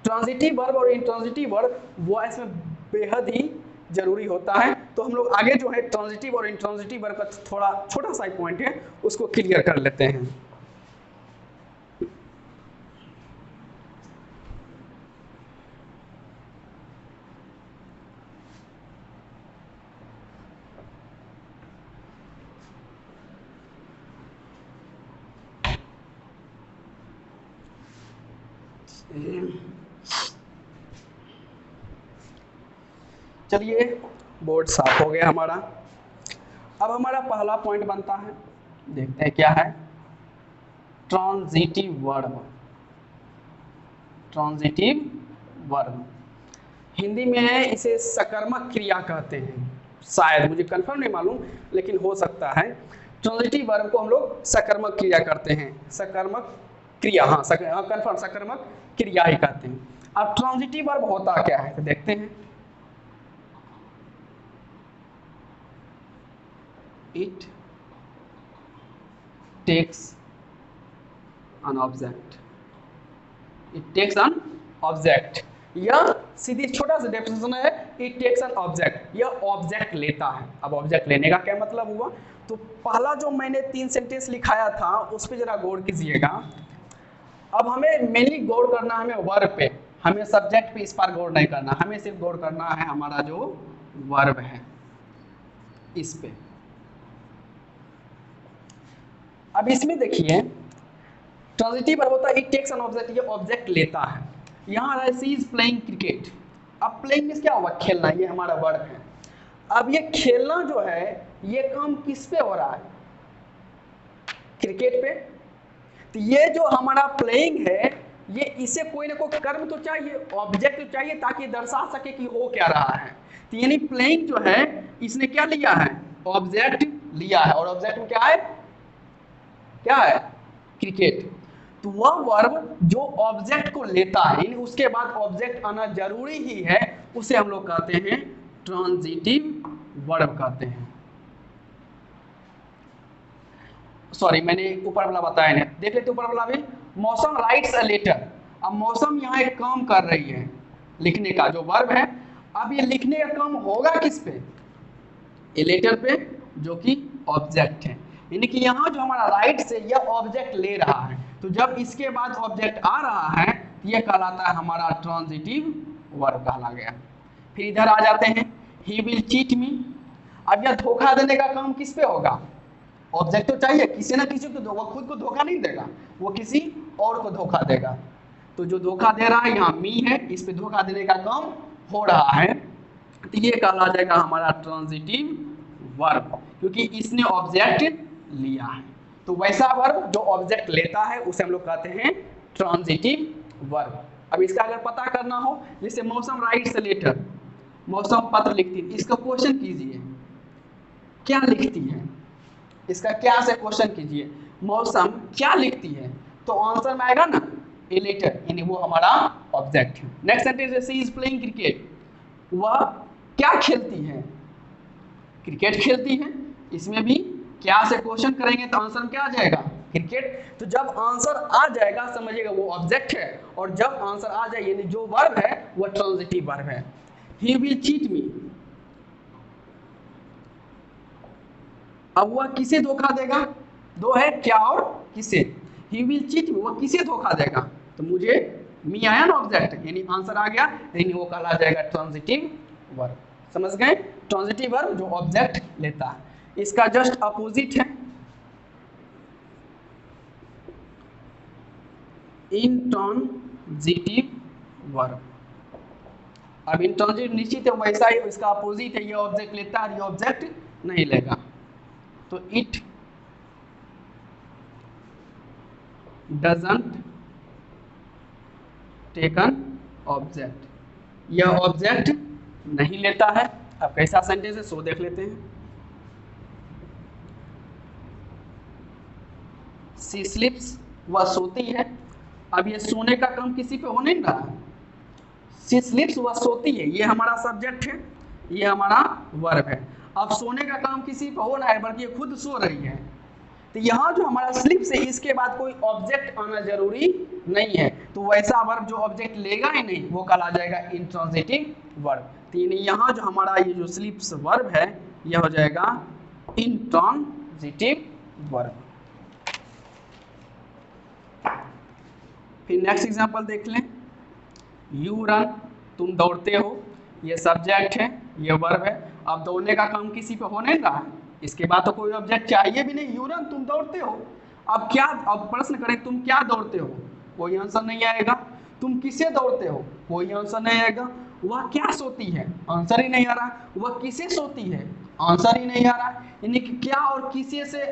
ट्रांजिटिव वर्ब और इनट्रांजिटिव वर्ब वॉइस में बेहद ही जरूरी होता है। तो हम लोग आगे जो है ट्रांजिटिव और इनट्रांजिटिव वर्ब का थोड़ा छोटा सा पॉइंट है उसको क्लियर कर लेते हैं। चलिए, बोर्ड साफ हो गया हमारा। अब हमारा पहला पॉइंट बनता है, देखते हैं क्या है, transitive verb. Transitive verb Hindi में इसे सकर्मक क्रिया कहते हैं, शायद, मुझे कंफर्म नहीं मालूम लेकिन हो सकता है। ट्रांजिटिव वर्ब को हम लोग सकर्मक क्रिया करते हैं, सकर्मक क्रिया, हाँ कंफर्म, सकर्मक क्रिया ही कहते हैं। अब ट्रांजिटिव वर्ब होता क्या है तो देखते हैं। It takes an object. It takes an object, या सीधी छोटा सा डेफिनेशन है, इट टेक्स एन ऑब्जेक्ट, यह ऑब्जेक्ट लेता है। अब ऑब्जेक्ट लेने का क्या मतलब हुआ, तो पहला जो मैंने 3 सेंटेंस लिखाया था उस पर जरा गौर कीजिएगा। अब हमें मेनली गौर करना है हमें वर्ब पे, हमें सब्जेक्ट पे इस पर गौर नहीं करना, हमें सिर्फ गौर करना है हमारा जो वर्ब है इस पे। अब इसमें देखिए ट्रांजिटिव वर्ब होता है इट टेक्स एन ऑब्जेक्ट, ये ऑब्जेक्ट लेता है। यहाँ आ रहा है शी इज प्लेइंग क्रिकेट। अब प्लेइंग मींस क्या हुआ, खेलना, ये हमारा वर्ब है। अब ये खेलना जो है ये काम किस पे हो रहा है, क्रिकेट पे। तो ये जो हमारा प्लेइंग है ये इसे कोई ना कोई कर्म तो चाहिए, ऑब्जेक्ट तो चाहिए ताकि दर्शा सके कि हो क्या रहा है। तो यानी प्लेइंग जो है इसने क्या लिया है, ऑब्जेक्ट लिया है, और ऑब्जेक्ट में क्या है, क्या है, क्रिकेट। तो वह वर्ब जो ऑब्जेक्ट को लेता है, यानी उसके बाद ऑब्जेक्ट आना जरूरी ही है, उसे हम लोग कहते हैं ट्रांजिटिव वर्ब कहते हैं। सॉरी मैंने ऊपर वाला बताया नहीं, देख लेते ऊपर वाला भी। मौसम राइट्स अ लेटर। अब मौसम यहाँ एक काम कर रही है लिखने का, जो वर्ब है। अब ये लिखने का काम होगा किस पे, ए लेटर पे, जो कि ऑब्जेक्ट है। यानी कि यहाँ जो हमारा राइट से यह ऑब्जेक्ट ले रहा है, तो जब इसके बाद ऑब्जेक्ट आ रहा है तो यह कहलाता है हमारा ट्रांजिटिव वर्ब कहला गया। फिर इधर आ जाते हैं, ही विल चीट मी। अब यह धोखा देने का काम किस पे होगा, ऑब्जेक्ट तो चाहिए, किसी ना किसी को, वो खुद को धोखा नहीं देगा, वो किसी और को धोखा देगा। तो जो धोखा दे रहा है यहाँ मी है, इस पे धोखा देने का काम हो रहा है, तो ये कहला जाएगा हमारा ट्रांजिटिव वर्ब, क्योंकि इसने ऑब्जेक्ट लिया है। तो वैसा वर्ब जो ऑब्जेक्ट लेता है उसे हम लोग कहते हैं ट्रांजिटिव वर्ब। अब इसका अगर पता करना हो, जैसे मौसम राइट्स अ लेटर, मौसम पत्र लिखती है, इसका क्वेश्चन कीजिए क्या लिखती है, इसका क्या से क्वेश्चन कीजिए, मौसम क्या लिखती है, तो आंसर में आएगा ना ए लेटर, यानी वो हमारा ऑब्जेक्ट है। नेक्स्ट सेंटेंस है शी इज प्लेइंग क्रिकेट, वह क्या खेलती है, क्रिकेट खेलती है। इसमें भी क्या से क्वेश्चन करेंगे तो आंसर में क्या आ जाएगा, क्रिकेट। तो जब आंसर आ जाएगा समझिएगा वो ऑब्जेक्ट है, और जब आंसर आ जाए यानी जो वर्ब है वो ट्रांजिटिव वर्ब है। ही विल चीट मी, अब वह किसे धोखा देगा, दो है क्या और किसे, ही विल चीट मी, वह किसे धोखा देगा, तो मुझे मी आया ना ऑब्जेक्ट, यानी आंसर आ गया, यानी वो कहला जाएगा ट्रांजिटिव वर्ब। समझ गए, ट्रांजिटिव वर्ब जो ऑब्जेक्ट लेता है। इसका जस्ट अपोजिट है इंट्रांजिटिव वर्ब। अब इंट्रांजिटिव निश्चित है वैसा ही, इसका अपोजिट है, ये ऑब्जेक्ट लेता है, ये ऑब्जेक्ट नहीं लेगा। तो इट डजंट टेकन ऑब्जेक्ट, यह ऑब्जेक्ट नहीं लेता है। अब कैसा सेंटेंस है सो देख लेते हैं। सी स्लीप्स, वह सोती है। अब ये सोने का काम किसी पे हो नहीं रहा, सी स्लीप्स वह सोती है, ये हमारा सब्जेक्ट है, ये हमारा वर्ब है। अब सोने का काम किसी पे हो रहा है, बल्कि ये खुद सो रही है। तो यहाँ जो हमारा स्लीप्स है इसके बाद कोई ऑब्जेक्ट आना जरूरी नहीं है, तो वैसा वर्ब जो ऑब्जेक्ट लेगा ही नहीं वो कहला जाएगा इंट्रांजिटिव वर्ब। तो यहाँ जो हमारा ये जो स्लीप्स वर्ब है यह हो जाएगा इंट्रांजिटिव वर्ब। फिर नेक्स्ट एग्जांपल देख लें, यू रन, तुम दौड़ते हो, ये सब्जेक्ट है, ये वर्ब है। अब दौड़ने का काम किसी पे हो नहीं रहा, इसके बाद तो कोई ऑब्जेक्ट चाहिए भी नहीं, यू रन तुम दौड़ते हो। अब क्या, अब प्रश्न करें तुम क्या दौड़ते हो, कोई आंसर नहीं आएगा। तुम किसे दौड़ते हो, कोई आंसर नहीं आएगा। वह क्या सोती है, आंसर ही नहीं आ रहा। वह किसे सोती है, आंसर ही नहीं आ रहा। यानी कि क्या और किसे से,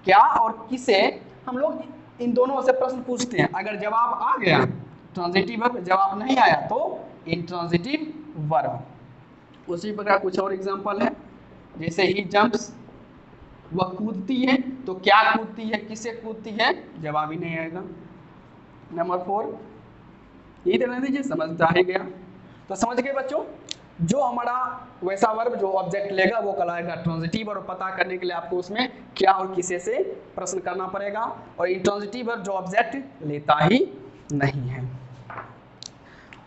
क्या और किसे हम लोग इन दोनों से प्रश्न पूछते हैं। अगर जवाब आ गया ट्रांजिटिव वर्ब, जवाब नहीं आया तो इंट्रांजिटिव वर्ब। उसी प्रकार कुछ और एग्जांपल है, जैसे ही जंप्स, वह कूदती है, तो क्या कूदती है, किसे कूदती है, जवाब ही नहीं आएगा। नंबर 4 यही तो नहीं दीजिए, समझता ही गया। तो समझ गए बच्चों, जो हमारा वैसा वर्ब जो ऑब्जेक्ट लेगा वो कहलाएगा ट्रांजिटिव, और पता करने के लिए आपको उसमें क्या और किसे से प्रश्न करना पड़ेगा। और इंट्रांजिटिव वर्ब जो ऑब्जेक्ट लेता ही नहीं है।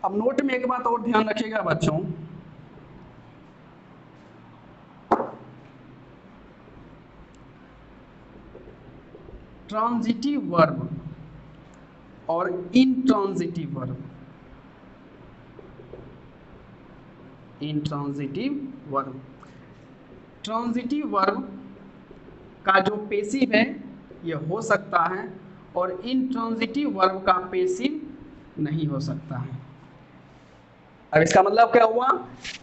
अब नोट में एक बात और ध्यान रखिएगा बच्चों, ट्रांजिटिव वर्ब और intransitive verb. Intransitive verb, transitive verb का जो पेसिव है ये हो सकता है और इंट्रांजिटिव वर्ब का पेसिव नहीं हो सकता है। अब इसका मतलब क्या हुआ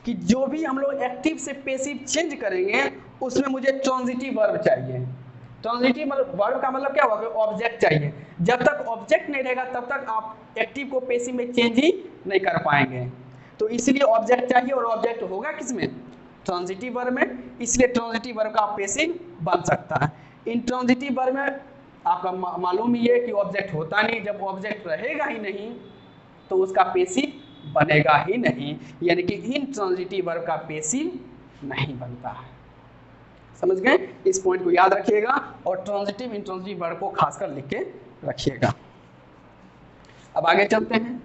कि जो भी हम लोग एक्टिव से पेसिव चेंज करेंगे उसमें मुझे ट्रांजिटिव वर्ब चाहिए। ट्रांजिटिव वर्ब का मतलब क्या हुआ कि ऑब्जेक्ट चाहिए। जब तक ऑब्जेक्ट नहीं रहेगा तब तक आप एक्टिव को पेसिव में चेंज ही नहीं कर पाएंगे। तो इसलिए ऑब्जेक्ट चाहिए और ऑब्जेक्ट होगा किसमें? ट्रांजिटिव वर्ब में। इसलिए ट्रांजिटिव वर्ब का पेसिव बन सकता है। इंट्रांजिटिव वर्ब में आपका मालूम ही है कि ऑब्जेक्ट होता नहीं। जब ऑब्जेक्ट रहेगा ही नहीं तो उसका पेसिव बनेगा ही नहीं, यानी कि इंट्रांजिटिव वर्ब का पेसिव नहीं बनता है। समझ गए? इस पॉइंट को याद रखिएगा और ट्रांजिटिव इंट्रांजिटिव वर्ब को खासकर लिख के रखिएगा। अब आगे चलते हैं।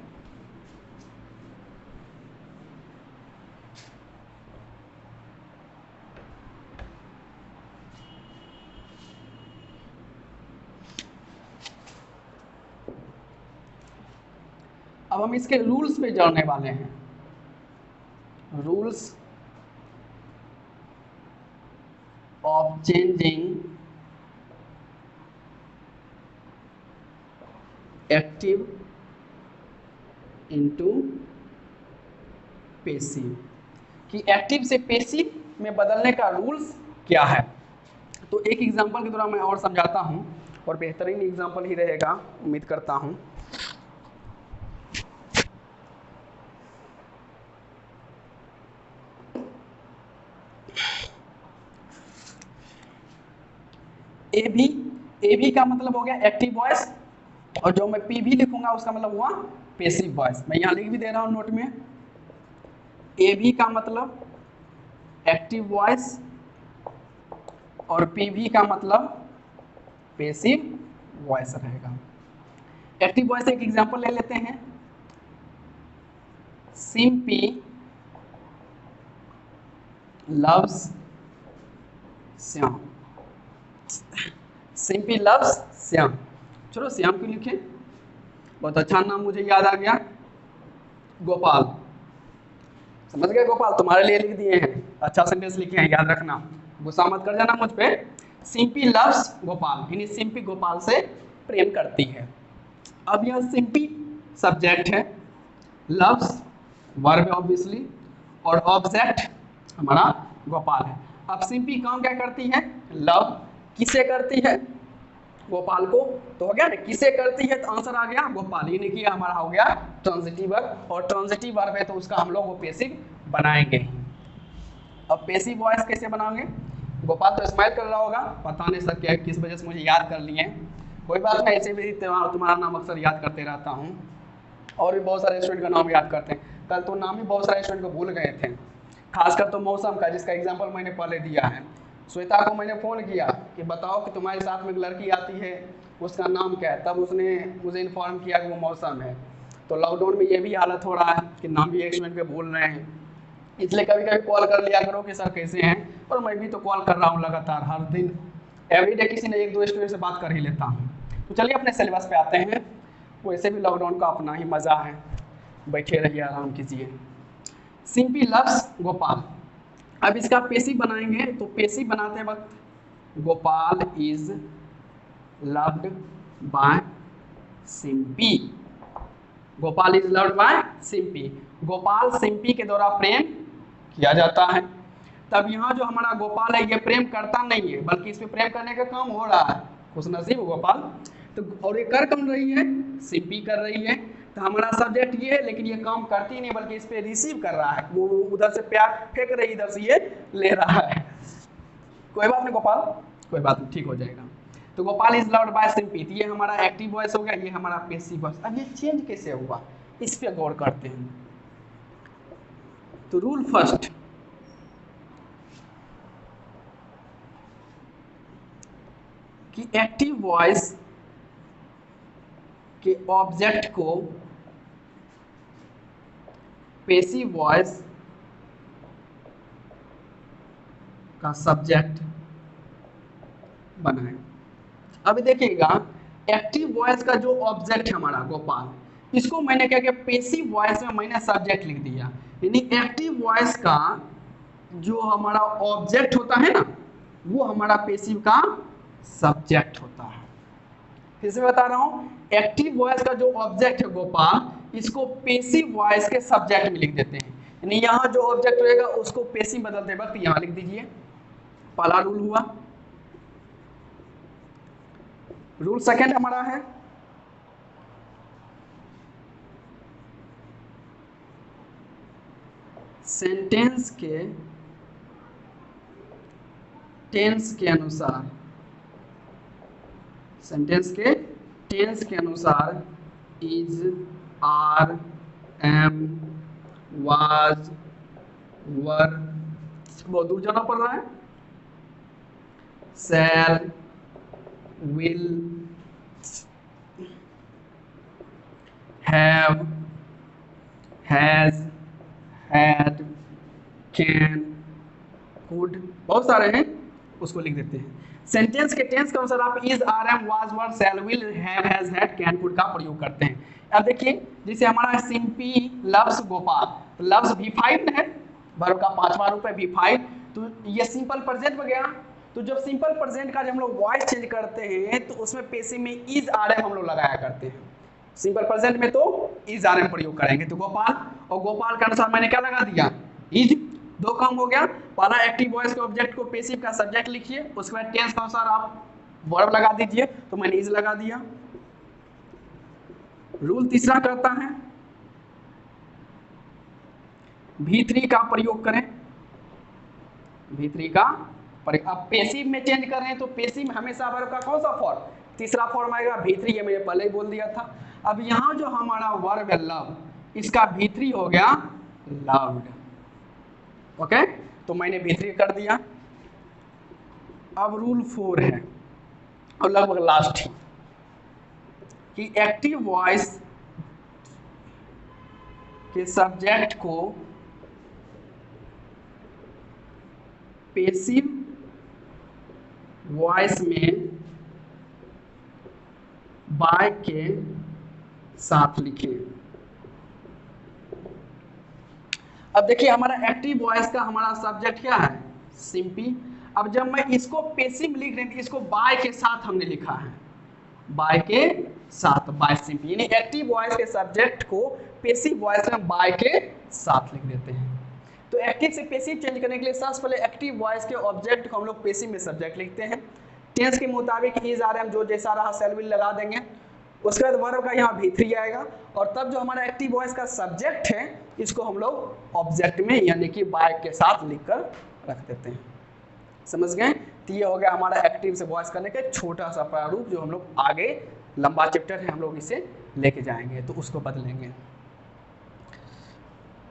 अब हम इसके रूल्स पे जानने वाले हैं। Rules of changing active into passive, कि एक्टिव से पेसिव में बदलने का रूल्स क्या है। तो एक एग्जांपल के द्वारा मैं और समझाता हूं और बेहतरीन एग्जांपल ही रहेगा, उम्मीद करता हूं। ए भी का मतलब हो गया एक्टिव वॉइस और जो मैं पी भी लिखूंगा उसका मतलब हुआ पेसिव वॉइस। मैं यहाँ लिख भी दे रहा हूँ नोट में। ए भी का मतलब एक्टिव वॉइस और पी भी का मतलब पेसिव वॉइस रहेगा। एक्टिव वॉइस एक एग्जांपल ले लेते हैं। सिंपी लव्स श्याम। सिंपी लव्स श्याम। चलो श्याम क्यों लिखे? बहुत अच्छा नाम मुझे याद आ गया, गोपाल। समझ गए? गोपाल तुम्हारे लिए लिख दिए हैं, अच्छा सेंटेंस लिखे हैं, याद रखना, गुस्सा मत कर जाना मुझ पे। सिंपी लव्स गोपाल, यानी सिंपी गोपाल से प्रेम करती है। अब यह सिंपी सब्जेक्ट है, लव्स वर्ब ऑब्वियसली और ऑब्जेक्ट हमारा गोपाल है। अब सिंपी काम क्या करती है? लव किसे करती है? गोपाल को। तो हो गया ना, किसे करती है तो आंसर आ गया गोपाल, यानी कि हमारा हो गया ट्रांजिटिव वर्ब और ट्रांजिटिव वर्ब है तो उसका हम लोग वो पेसिव बनाएंगे। अब पेसिव वॉइस कैसे बनाएंगे? गोपाल तो स्माइल कर रहा होगा, पता नहीं सर क्या किस वजह से मुझे याद कर लिए। कोई बात नहीं, ऐसे भी तुम्हारा नाम अक्सर याद करते रहता हूँ और भी बहुत सारे स्टूडेंट का नाम याद करते हैं। कल तो नाम ही बहुत सारे स्टूडेंट को भूल गए थे, खासकर तो मौसम का, जिसका एग्जाम्पल मैंने पहले दिया है। श्वेता को मैंने फ़ोन किया कि बताओ कि तुम्हारे साथ में एक लड़की आती है, उसका नाम क्या है, तब उसने मुझे इन्फॉर्म किया कि वो मौसम है। तो लॉकडाउन में ये भी हालत हो रहा है कि नाम भी एक स्टूडेंट के भूल रहे हैं, इसलिए कभी कभी कॉल कर लिया करो कि सर कैसे हैं। और मैं भी तो कॉल कर रहा हूँ लगातार, हर दिन एवरीडे किसी ने एक दो स्टूडेंट से बात कर ही लेता हूँ। तो चलिए अपने सिलेबस पे आते हैं। वैसे भी लॉकडाउन का अपना ही मज़ा है, बैठे रहिए, आराम कीजिए। सिंपी लव्स गोपाल। अब इसका पेसिव बनाएंगे तो पेसिव बनाते वक्त Gopal is loved by Simpy. Gopal is loved by Simpy, Gopal Simpy के द्वारा प्रेम किया जाता है। तब यहाँ जो हमारा गोपाल है ये प्रेम करता नहीं है, बल्कि इस पे प्रेम करने का काम हो रहा है, खुश नसीब गोपाल। तो और ये कर कौन रही है? सिंपी कर रही है। तो हमारा सब्जेक्ट ये है, लेकिन ये काम करती नहीं बल्कि इस पे रिसीव कर रहा है, वो उधर से प्यार फेंक रही, इधर से ये ले रहा है। कोई बात नहीं गोपाल, कोई बात नहीं, ठीक हो जाएगा। तो Gopal is loved by Simpy, ये हमारा एक्टिव वॉइस हो गया, ये हमारा पैसिव वॉइस। अब ये चेंज कैसे हुआ इस पे गौर करते हैं। तो रूल फर्स्ट, कि एक्टिव वॉइस के ऑब्जेक्ट को पैसिव वॉइस का सब्जेक्ट बनाएं। अभी देखिएगा, एक्टिव वॉइस का जो ऑब्जेक्ट है हमारा गोपाल, इसको मैंने क्या किया, पेसिव वॉइस में मैंने सब्जेक्ट लिख दिया। यानी एक्टिव वॉइस का जो हमारा ऑब्जेक्ट होता है ना, वो हमारा पेसिव का सब्जेक्ट होता है। फिर से बता रहा हूं, एक्टिव वॉइस का जो ऑब्जेक्ट है गोपाल, इसको पेसिव वॉइस के सब्जेक्ट में लिख देते हैं। यानी यहां जो ऑब्जेक्ट रहेगा उसको पेसिव बदलते वक्त यहां लिख दीजिए। पहला रूल हुआ। रूल सेकंड हमारा है, सेंटेंस के टेंस के अनुसार, सेंटेंस के टेंस के अनुसार is, are, am, was, were, बहुत दूर जाना पड़ रहा है, shall, will, have, has, had, can, could, बहुत सारे हैं, उसको लिख देते हैं। सेंटेंस के टेंस के अनुसार आप is, are, am, was, were, shall, will, have, has, had, can, could का प्रयोग करते हैं। अब देखिए, जैसे हमारा सिंपी लव्स गोपाल, तो लव्स V5 है, वर्ब का 5वां रूप है V5, तो ये सिंपल प्रेजेंट में गया। तो जब सिंपल प्रेजेंट का जब हम लोग वॉइस चेंज करते हैं तो उसमें पेसिव में इज, आर, एम हम लोग लगाया करते हैं। सिंपल प्रेजेंट में तो इज, आर, एम प्रयोग करेंगे। तो गोपाल, और गोपाल के अनुसार मैंने क्या लगा दिया, इज। दो काम हो गया, पहला एक्टिव वॉइस के ऑब्जेक्ट को पेसिव का सब्जेक्ट लिखिए, उसके बाद टेंस के अनुसार आप वर्ब लगा दीजिए, तो मैंने इज लगा दिया। रूल तीसरा करता है, V3 का प्रयोग करें। V3 का प्रयोग, अब पेसिव में चेंज कर रहे हैं तो पेसिव में हमेशा वर्ब का कौन सा फॉर्म, तीसरा फॉर्म आएगा V3, ये मैंने पहले ही बोल दिया था। अब यहां जो हमारा वर्ब है लव, इसका V3 हो गया लव्ड। ओके, तो मैंने V3 कर दिया। अब रूल 4 है, और लगभग लास्ट ही, कि एक्टिव वॉइस के सब्जेक्ट को पेसिव वॉइस में बाय के साथ लिखें। अब देखिए, हमारा एक्टिव वॉइस का हमारा सब्जेक्ट क्या है, सिंपी। अब जब मैं इसको पेसिव लिख रही थी, इसको बाय के साथ हमने लिखा है, बाय के साथ, बाय सिंपी। यानी एक्टिव वॉइस के सब्जेक्ट को पेसिव वॉइस में बाय के साथ लिख देते हैं। तो एक्टिव से पेसिव चेंज करने के लिए सबसे पहले एक्टिव वॉइस के ऑब्जेक्ट को हम लोग पेसिव में सब्जेक्ट लिखते हैं। टेंस के मुताबिक इज, आर, एम जो जैसा रहा शैल, विल लगा देंगे। उसके बाद वर्ब का यहाँ V3 आएगा, और तब जो हमारा एक्टिव वॉइस का सब्जेक्ट है, इसको हम लोग ऑब्जेक्ट में यानी कि बाय के साथ लिखकर रख देते हैं। समझ गए? तो ये हो गया हमारा एक्टिव से वॉइस करने का छोटा सा प्रारूप, जो हम लोग आगे लंबा चैप्टर है, हम लोग इसे लेके जाएंगे तो उसको बदलेंगे।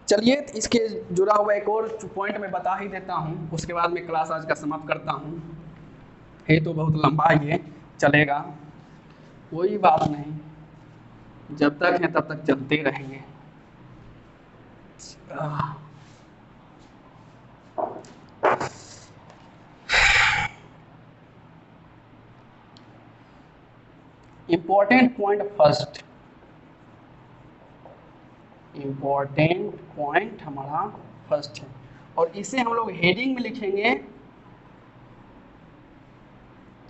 चलिए, इसके जुड़ा हुआ एक और पॉइंट मैं बता ही देता हूँ, उसके बाद मैं क्लास आज का समाप्त करता हूँ। ये तो बहुत लंबा ये चलेगा, कोई बात नहीं, जब तक है तब तक चलते रहेंगे। Important point first, important point हमारा फर्स्ट है, और इसे हम लोग हेडिंग में लिखेंगे,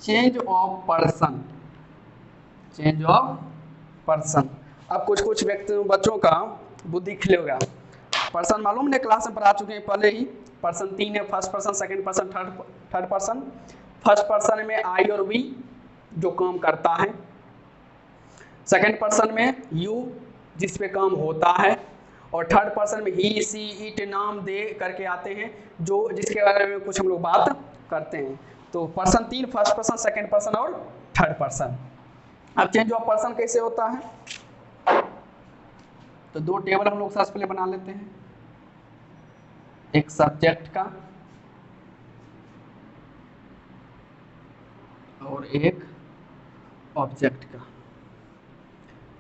change of person, change of person. अब कुछ कुछ व्यक्ति बच्चों का बुद्धि खिले होगा। पर्सन मालूम ने क्लास में पढ़ा चुके हैं पहले ही। पर्सन 3 है, first person, second person, third person. First person में आई और वी जो काम करता है, सेकंड पर्सन में यू जिस पे काम होता है, और थर्ड पर्सन में ही, सी, इट नाम दे करके आते हैं, जो जिसके बारे में कुछ हम लोग बात करते हैं। तो person 3, first person, second person और थर्ड पर्सन। अब चेंज ऑफ पर्सन कैसे होता है, तो दो टेबल हम लोग सबसे पहले बना लेते हैं, एक सब्जेक्ट का और एक ऑब्जेक्ट का।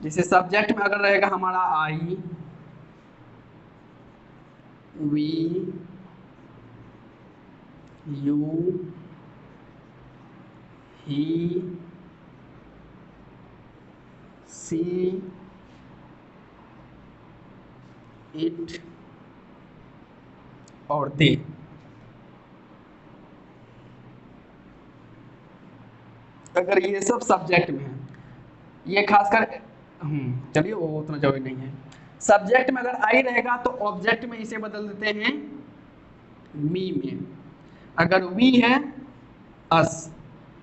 जैसे सब्जेक्ट में अगर रहेगा हमारा I, we, you, he, she it और दे। अगर ये सब सब्जेक्ट में है, ये खासकर चलिए वो उतना जरूरी नहीं है। सब्जेक्ट में अगर आई रहेगा तो ऑब्जेक्ट में इसे बदल देते हैं मी में। अगर वी है अस,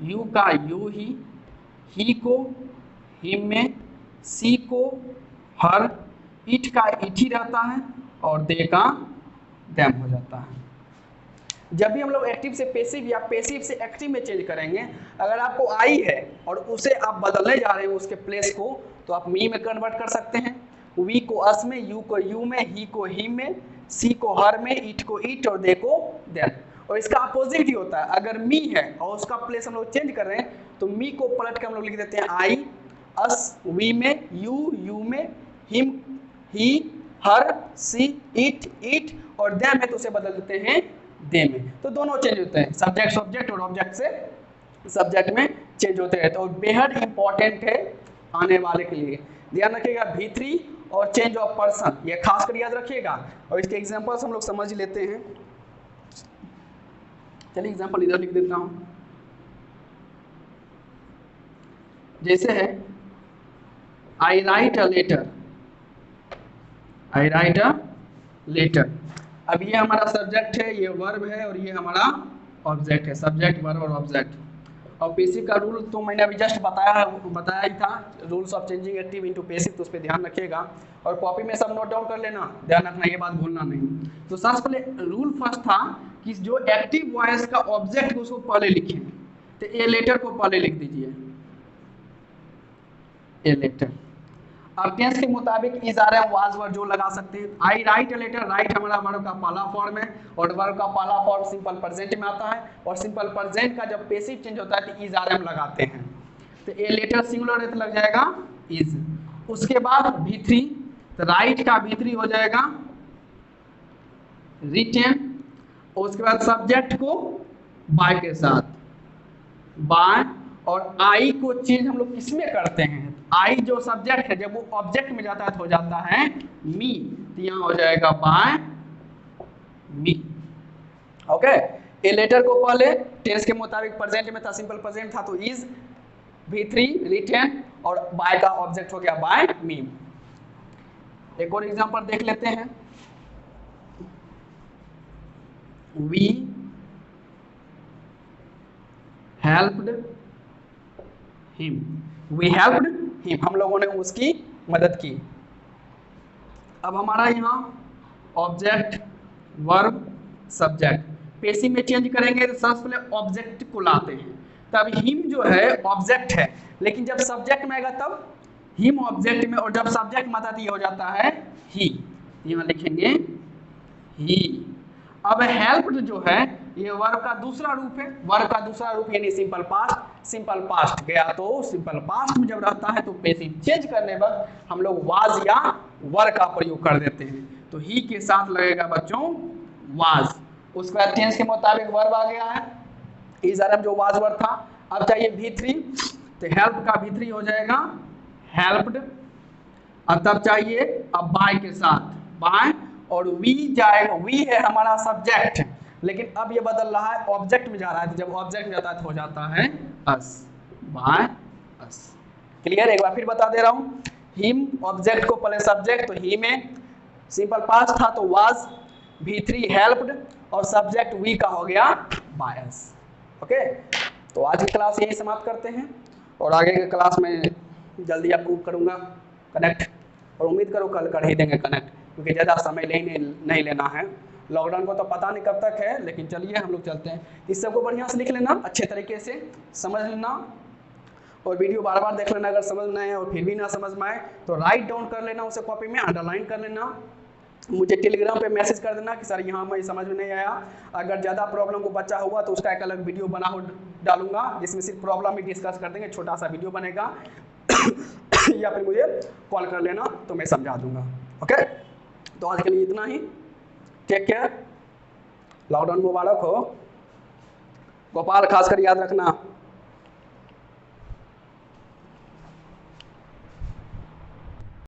यू का यू ही को हिम में, सी को हर, इट का इट ही रहता है और दे का देम हो जाता है। जब भी हम लोग एक्टिव से पेसिव या पेसिव से एक्टिव में चेंज करेंगे, अगर आपको आई है और उसे आप बदलने जा रहे हैं उसके प्लेस को, तो आप मी में कन्वर्ट कर सकते हैं, वी को अस में, यू को यू में, ही को हिम में, सी को हर में, इट को इट और दे को देम। और इसका अपोजिट ही होता है, अगर मी है और उसका प्लेस हम लोग चेंज कर रहे हैं तो मी को पलट के हम लोग लिख देते हैं आई, अस वी में, यू में, him he, her, see it it और देम है तो उसे बदल देते हैं दे में। तो दोनों चेंज होते हैं, सब्जेक्ट सब्जेक्ट और ऑब्जेक्ट से सब्जेक्ट में चेंज होते रहते हैं। और बेहद इंपॉर्टेंट है आने वाले के लिए, ध्यान रखिएगा V3 और चेंज ऑफ पर्सन, ये खास कर याद रखिएगा। और इसके एग्जांपल्स हम लोग समझ लेते हैं। चलिए एग्जांपल इधर लिख देता हूं, जैसे है I write a letter, I write a letter. अब ये हमारा सब्जेक्ट है, ये वर्ब है और ये हमारा ऑब्जेक्ट है, सब्जेक्ट वर्ब और ऑब्जेक्ट। और पेसिव का रूल तो मैंने अभी जस्ट बताया ही था, rules of changing active into passive, तो उस पर ध्यान रखिएगा और कॉपी में सब नोट डाउन कर लेना, ध्यान रखना ये बात भूलना नहीं। तो सबसे पहले रूल फर्स्ट था कि जो एक्टिव वॉइस का ऑब्जेक्ट उसको पहले लिखें, तो ए लेटर को पहले लिख दीजिए, ए लेटर। अब टेंस के मुताबिक is are am was were जो लगा सकते हैं। I write a letter, write हमारा वर्ब का पहला फॉर्म है और वर्ब का पहला फॉर्म सिंपल प्रेजेंट में आता है और सिंपल प्रेजेंट का जब पेसिव चेंज होता है तो इज आर एम लगाते हैं, तो ए लेटर सिंगुलर है तो लग जाएगा इज। उसके बाद V3, तो राइट का V3 हो जाएगा रिटेन। उसके बाद सब्जेक्ट को बाय के साथ बाय, और आई को चेंज हम लोग किसमें करते हैं, आई जो सब्जेक्ट है जब वो ऑब्जेक्ट में जाता है तो हो जाता है मी, तो यहाँ हो जाएगा by me. Okay, a letter को पहले टेंस के मुताबिक प्रेजेंट में था, सिंपल प्रेजेंट था तो इज, V3 रिटेन और बाय का ऑब्जेक्ट हो गया बाय मी। एक और एग्जांपल देख लेते हैं, we helped him, we helped him, हम लोगों ने उसकी मदद की। अब हमारा यहाँ ऑब्जेक्ट वर्ब सब्जेक्ट, पेसिव में चेंज करेंगे तो सबसे पहले ऑब्जेक्ट को लाते हैं, तब हिम जो है ऑब्जेक्ट है, लेकिन जब सब्जेक्ट में आएगा तब हिम ऑब्जेक्ट में, और जब सब्जेक्ट में आता है तो ये हो जाता है ही, यहाँ लिखेंगे ही। अब हेल्प्ड जो है ये वर्ब का दूसरा रूप है, वर्ब का दूसरा रूप यानी सिंपल पास्ट, सिंपल पास्ट गया तो सिंपल पास्ट में जब रहता है तो पेसिव चेंज करने वक्त हम लोग वाज या वर का प्रयोग कर देते हैं, तो ही के साथ लगेगा बच्चों वाज। उसके बाद टेंस के मुताबिक वर्ब आ गया है, इज आर एम जो वाज वर्ब था। अब चाहिए V3, तो हेल्प का V3 हो जाएगा हेल्प्ड। अब तब चाहिए अब बाय के साथ बाय, और वी जाएगा, वी है हमारा सब्जेक्ट, लेकिन अब ये बदल रहा है ऑब्जेक्ट में जा रहा है, तो जब ऑब्जेक्ट में जाता है तो हो जाता है अस, बाय अस। क्लियर, एक बार फिर बता दे रहा हूं, हिम ऑब्जेक्ट को पहले सब्जेक्ट, तो ही में सिंपल पास्ट था तो वाज, V3 हेल्प्ड और सब्जेक्ट वी का हो गया बायस। ओके, तो आज की क्लास यही समाप्त करते हैं और आगे के क्लास में जल्दी आपको करूंगा कनेक्ट, और उम्मीद करो कल कर ही देंगे कनेक्ट, क्योंकि ज़्यादा समय नहीं लेना है। लॉकडाउन को तो पता नहीं कब तक है, लेकिन चलिए हम लोग चलते हैं। इस सबको बढ़िया से लिख लेना, अच्छे तरीके से समझ लेना और वीडियो बार बार देख लेना। अगर समझ में आए और फिर भी ना समझ में आए तो राइट डाउन कर लेना, उसे कॉपी में अंडरलाइन कर लेना, मुझे टेलीग्राम पे मैसेज कर देना कि सर यहाँ मैं समझ में नहीं आया। अगर ज़्यादा प्रॉब्लम को बचा हुआ तो उसका एक अलग वीडियो बना हो डालूंगा, जिसमें सिर्फ प्रॉब्लम ही डिस्कस कर देंगे, छोटा सा वीडियो बनेगा या फिर मुझे कॉल कर लेना तो मैं समझा दूंगा। ओके, तो आज के लिए इतना ही, टेक केयर, लॉकडाउन मुबारक हो। गोपाल खासकर याद रखना।